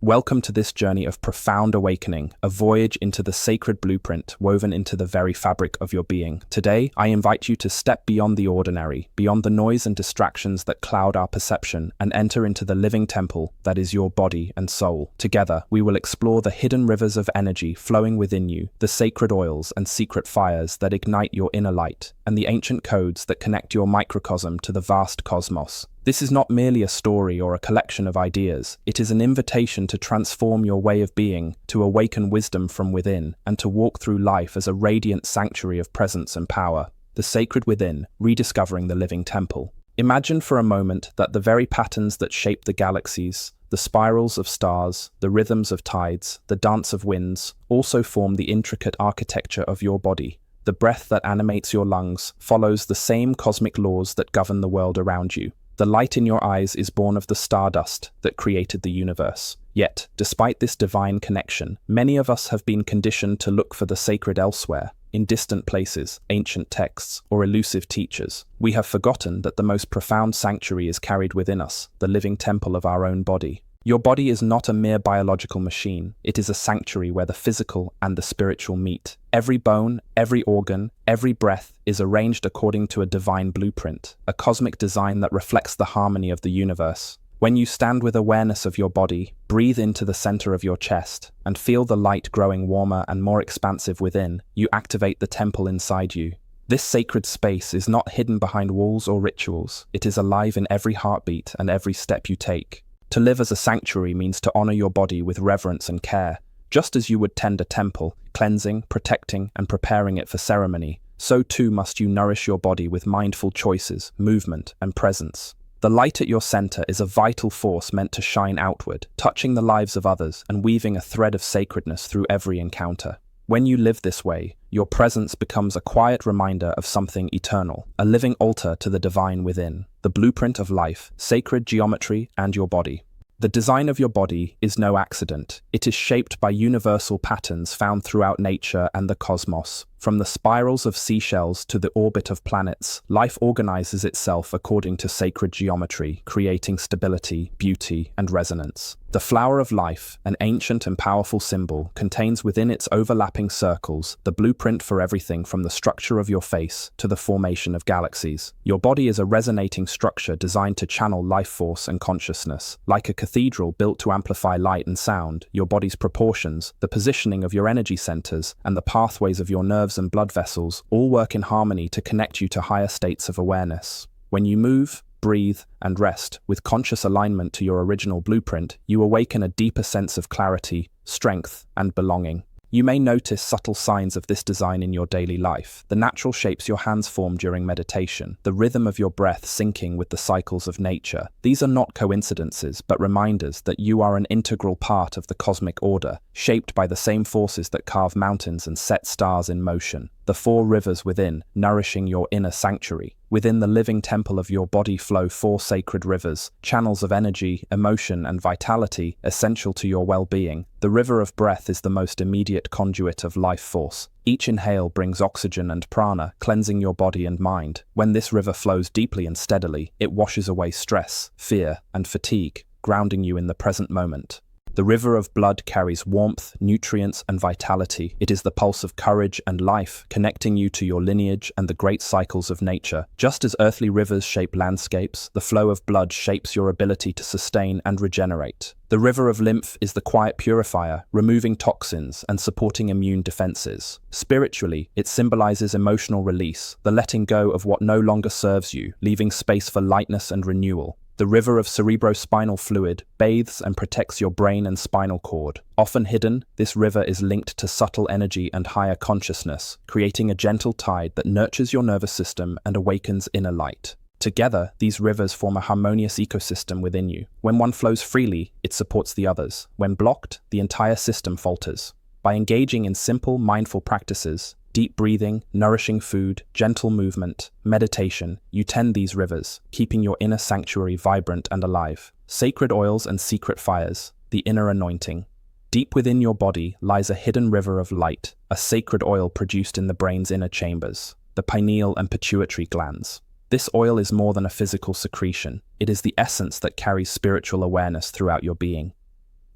Welcome to this journey of profound awakening, a voyage into the sacred blueprint woven into the very fabric of your being. Today, I invite you to step beyond the ordinary, beyond the noise and distractions that cloud our perception, and enter into the living temple that is your body and soul. Together, we will explore the hidden rivers of energy flowing within you, the sacred oils and secret fires that ignite your inner light, and the ancient codes that connect your microcosm to the vast cosmos. This is not merely a story or a collection of ideas. It is an invitation to transform your way of being, to awaken wisdom from within, and to walk through life as a radiant sanctuary of presence and power. The sacred within, rediscovering the living temple. Imagine for a moment that the very patterns that shape the galaxies, the spirals of stars, the rhythms of tides, the dance of winds, also form the intricate architecture of your body. The breath that animates your lungs follows the same cosmic laws that govern the world around you. The light in your eyes is born of the stardust that created the universe. Yet, despite this divine connection, many of us have been conditioned to look for the sacred elsewhere, in distant places, ancient texts, or elusive teachers. We have forgotten that the most profound sanctuary is carried within us, the living temple of our own body. Your body is not a mere biological machine. It is a sanctuary where the physical and the spiritual meet. Every bone, every organ, every breath is arranged according to a divine blueprint, a cosmic design that reflects the harmony of the universe. When you stand with awareness of your body, breathe into the center of your chest, and feel the light growing warmer and more expansive within, you activate the temple inside you. This sacred space is not hidden behind walls or rituals. It is alive in every heartbeat and every step you take. To live as a sanctuary means to honor your body with reverence and care. Just as you would tend a temple, cleansing, protecting, and preparing it for ceremony, so too must you nourish your body with mindful choices, movement, and presence. The light at your center is a vital force meant to shine outward, touching the lives of others and weaving a thread of sacredness through every encounter. When you live this way, your presence becomes a quiet reminder of something eternal, a living altar to the divine within, the blueprint of life, sacred geometry, and your body. The design of your body is no accident. It is shaped by universal patterns found throughout nature and the cosmos. From the spirals of seashells to the orbit of planets, life organizes itself according to sacred geometry, creating stability, beauty, and resonance. The flower of life, an ancient and powerful symbol, contains within its overlapping circles the blueprint for everything from the structure of your face to the formation of galaxies. Your body is a resonating structure designed to channel life force and consciousness. Like a cathedral built to amplify light and sound, your body's proportions, the positioning of your energy centers, and the pathways of your nerves and blood vessels all work in harmony to connect you to higher states of awareness. When you move, breathe, and rest with conscious alignment to your original blueprint, you awaken a deeper sense of clarity, strength, and belonging. You may notice subtle signs of this design in your daily life. The natural shapes your hands form during meditation, the rhythm of your breath syncing with the cycles of nature. These are not coincidences, but reminders that you are an integral part of the cosmic order, shaped by the same forces that carve mountains and set stars in motion. The four rivers within, nourishing your inner sanctuary. Within the living temple of your body flow four sacred rivers, channels of energy, emotion, and vitality, essential to your well-being. The river of breath is the most immediate conduit of life force. Each inhale brings oxygen and prana, cleansing your body and mind. When this river flows deeply and steadily, it washes away stress, fear, and fatigue, grounding you in the present moment. The river of blood carries warmth, nutrients, and vitality. It is the pulse of courage and life, connecting you to your lineage and the great cycles of nature. Just as earthly rivers shape landscapes, the flow of blood shapes your ability to sustain and regenerate. The river of lymph is the quiet purifier, removing toxins and supporting immune defenses. Spiritually, it symbolizes emotional release, the letting go of what no longer serves you, leaving space for lightness and renewal. The river of cerebrospinal fluid bathes and protects your brain and spinal cord. Often hidden, this river is linked to subtle energy and higher consciousness, creating a gentle tide that nurtures your nervous system and awakens inner light. Together, these rivers form a harmonious ecosystem within you. When one flows freely, it supports the others. When blocked, the entire system falters. By engaging in simple, mindful practices, deep breathing, nourishing food, gentle movement, meditation, you tend these rivers, keeping your inner sanctuary vibrant and alive. Sacred oils and secret fires, the inner anointing. Deep within your body lies a hidden river of light, a sacred oil produced in the brain's inner chambers, the pineal and pituitary glands. This oil is more than a physical secretion. It is the essence that carries spiritual awareness throughout your being.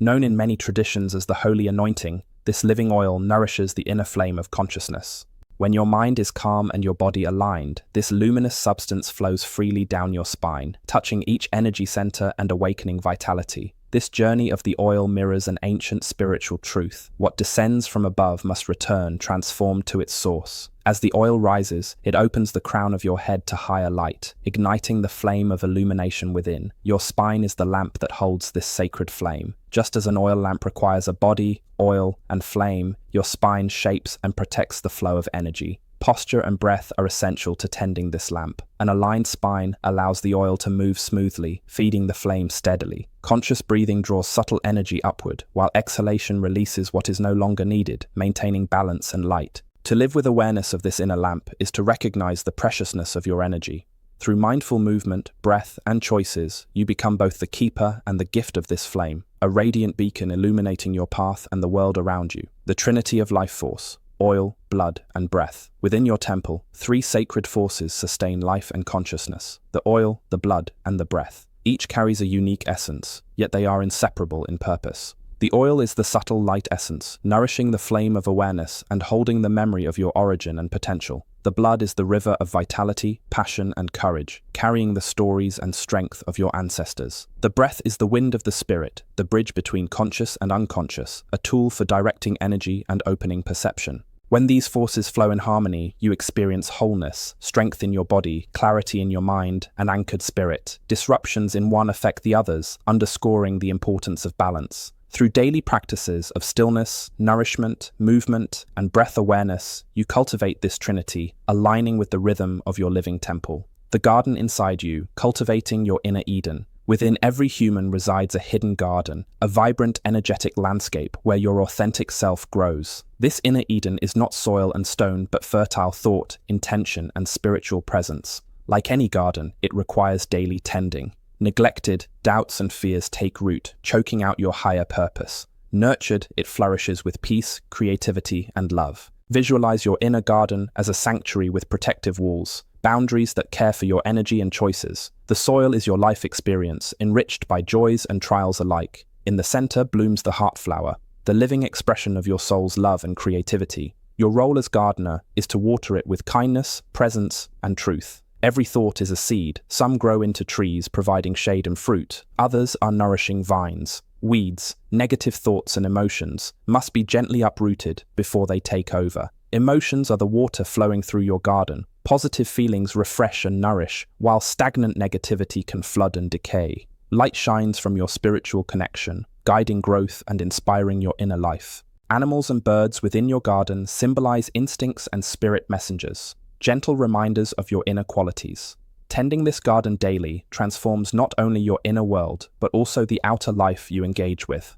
Known in many traditions as the holy anointing, this living oil nourishes the inner flame of consciousness. When your mind is calm and your body aligned, this luminous substance flows freely down your spine, touching each energy center and awakening vitality. This journey of the oil mirrors an ancient spiritual truth. What descends from above must return, transformed to its source. As the oil rises, it opens the crown of your head to higher light, igniting the flame of illumination within. Your spine is the lamp that holds this sacred flame. Just as an oil lamp requires a body, oil, and flame, your spine shapes and protects the flow of energy. Posture and breath are essential to tending this lamp. An aligned spine allows the oil to move smoothly, feeding the flame steadily. Conscious breathing draws subtle energy upward, while exhalation releases what is no longer needed, maintaining balance and light. To live with awareness of this inner lamp is to recognize the preciousness of your energy. Through mindful movement, breath, and choices, you become both the keeper and the gift of this flame, a radiant beacon illuminating your path and the world around you. The trinity of life force: oil, blood, and breath. Within your temple, three sacred forces sustain life and consciousness: the oil, the blood, and the breath. Each carries a unique essence, yet they are inseparable in purpose. The oil is the subtle light essence, nourishing the flame of awareness and holding the memory of your origin and potential. The blood is the river of vitality, passion, and courage, carrying the stories and strength of your ancestors. The breath is the wind of the spirit, the bridge between conscious and unconscious, a tool for directing energy and opening perception. When these forces flow in harmony, you experience wholeness, strength in your body, clarity in your mind, and anchored spirit. Disruptions in one affect the others, underscoring the importance of balance. Through daily practices of stillness, nourishment, movement, and breath awareness, you cultivate this trinity, aligning with the rhythm of your living temple. The garden inside you, cultivating your inner Eden. Within every human resides a hidden garden, a vibrant, energetic landscape where your authentic self grows. This inner Eden is not soil and stone, but fertile thought, intention, and spiritual presence. Like any garden, it requires daily tending. Neglected, doubts and fears take root, choking out your higher purpose. Nurtured, it flourishes with peace, creativity, and love. Visualize your inner garden as a sanctuary with protective walls, boundaries that care for your energy and choices. The soil is your life experience, enriched by joys and trials alike. In the center blooms the heart flower, the living expression of your soul's love and creativity. Your role as gardener is to water it with kindness, presence, and truth. Every thought is a seed. Some grow into trees, providing shade and fruit. Others are nourishing vines. Weeds, negative thoughts and emotions, must be gently uprooted before they take over. Emotions are the water flowing through your garden. Positive feelings refresh and nourish, while stagnant negativity can flood and decay. Light shines from your spiritual connection, guiding growth and inspiring your inner life. Animals and birds within your garden symbolize instincts and spirit messengers, gentle reminders of your inner qualities. Tending this garden daily transforms not only your inner world, but also the outer life you engage with.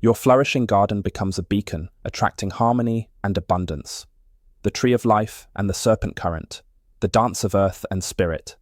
Your flourishing garden becomes a beacon, attracting harmony and abundance. The tree of life and the serpent current, the dance of earth and spirit.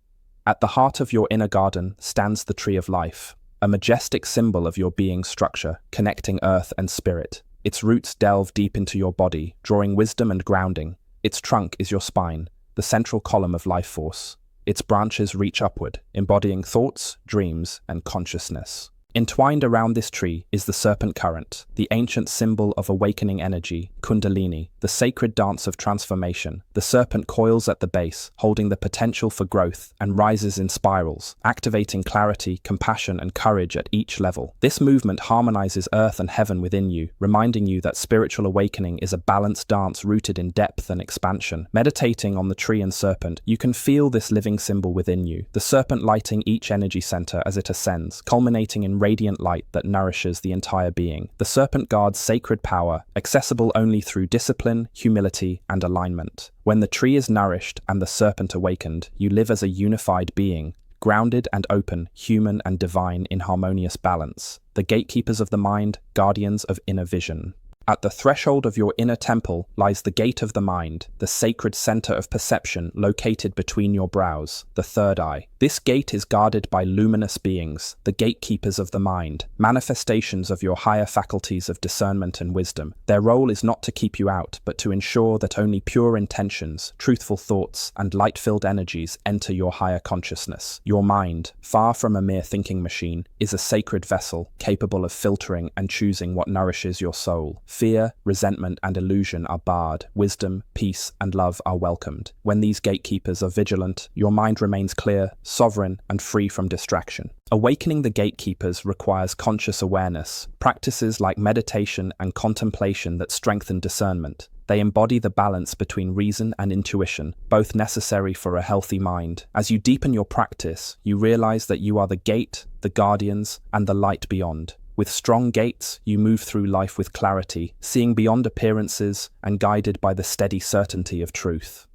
At the heart of your inner garden stands the tree of life, a majestic symbol of your being's structure, connecting earth and spirit. Its roots delve deep into your body, drawing wisdom and grounding. Its trunk is your spine, the central column of life force. Its branches reach upward, embodying thoughts, dreams, and consciousness. Entwined around this tree is the serpent current, the ancient symbol of awakening energy, kundalini, the sacred dance of transformation. The serpent coils at the base, holding the potential for growth, and rises in spirals, activating clarity, compassion, and courage at each level. This movement harmonizes earth and heaven within you, reminding you that spiritual awakening is a balanced dance rooted in depth and expansion. Meditating on the tree and serpent, you can feel this living symbol within you, the serpent lighting each energy center as it ascends, culminating in radiant light that nourishes the entire being. The serpent guards sacred power, accessible only through discipline, humility, and alignment. When the tree is nourished and the serpent awakened, you live as a unified being, grounded and open, human and divine in harmonious balance. The gatekeepers of the mind, guardians of inner vision. At the threshold of your inner temple lies the gate of the mind, the sacred center of perception located between your brows, the third eye. This gate is guarded by luminous beings, the gatekeepers of the mind, manifestations of your higher faculties of discernment and wisdom. Their role is not to keep you out, but to ensure that only pure intentions, truthful thoughts, and light-filled energies enter your higher consciousness. Your mind, far from a mere thinking machine, is a sacred vessel, capable of filtering and choosing what nourishes your soul. Fear, resentment, and illusion are barred. Wisdom, peace, and love are welcomed. When these gatekeepers are vigilant, your mind remains clear, sovereign, and free from distraction. Awakening the gatekeepers requires conscious awareness, practices like meditation and contemplation that strengthen discernment. They embody the balance between reason and intuition, both necessary for a healthy mind. As you deepen your practice, you realize that you are the gate, the guardians, and the light beyond. With strong gates, you move through life with clarity, seeing beyond appearances and guided by the steady certainty of truth.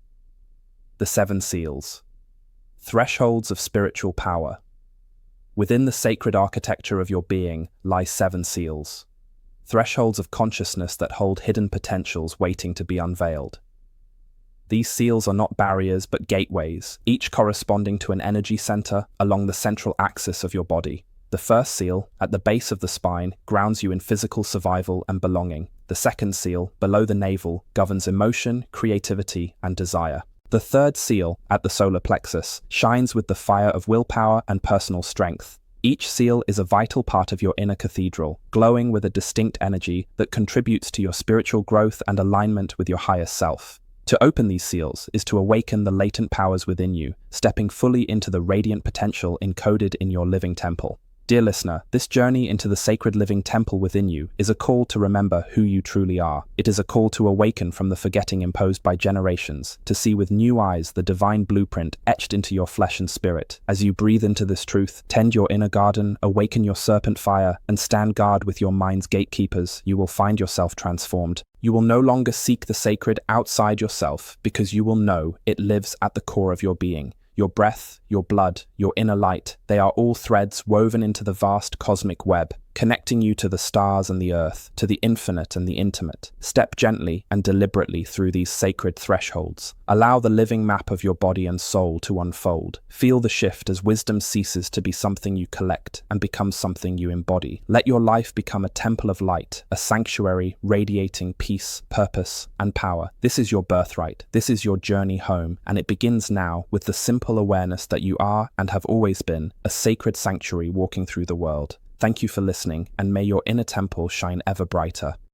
The 7 Seals. Thresholds of spiritual power. Within the sacred architecture of your being lie 7 seals. Thresholds of consciousness that hold hidden potentials waiting to be unveiled. These seals are not barriers but gateways, each corresponding to an energy center along the central axis of your body. The first seal, at the base of the spine, grounds you in physical survival and belonging. The second seal, below the navel, governs emotion, creativity, and desire. The third seal, at the solar plexus, shines with the fire of willpower and personal strength. Each seal is a vital part of your inner cathedral, glowing with a distinct energy that contributes to your spiritual growth and alignment with your higher self. To open these seals is to awaken the latent powers within you, stepping fully into the radiant potential encoded in your living temple. Dear listener, this journey into the sacred living temple within you is a call to remember who you truly are. It is a call to awaken from the forgetting imposed by generations, to see with new eyes the divine blueprint etched into your flesh and spirit. As you breathe into this truth, tend your inner garden, awaken your serpent fire, and stand guard with your mind's gatekeepers, you will find yourself transformed. You will no longer seek the sacred outside yourself, because you will know it lives at the core of your being. Your breath, your blood, your inner light, they are all threads woven into the vast cosmic web, connecting you to the stars and the earth, to the infinite and the intimate. Step gently and deliberately through these sacred thresholds. Allow the living map of your body and soul to unfold. Feel the shift as wisdom ceases to be something you collect and becomes something you embody. Let your life become a temple of light, a sanctuary radiating peace, purpose, and power. This is your birthright. This is your journey home, and it begins now with the simple awareness that you are and have always been a sacred sanctuary walking through the world. Thank you for listening, and may your inner temple shine ever brighter.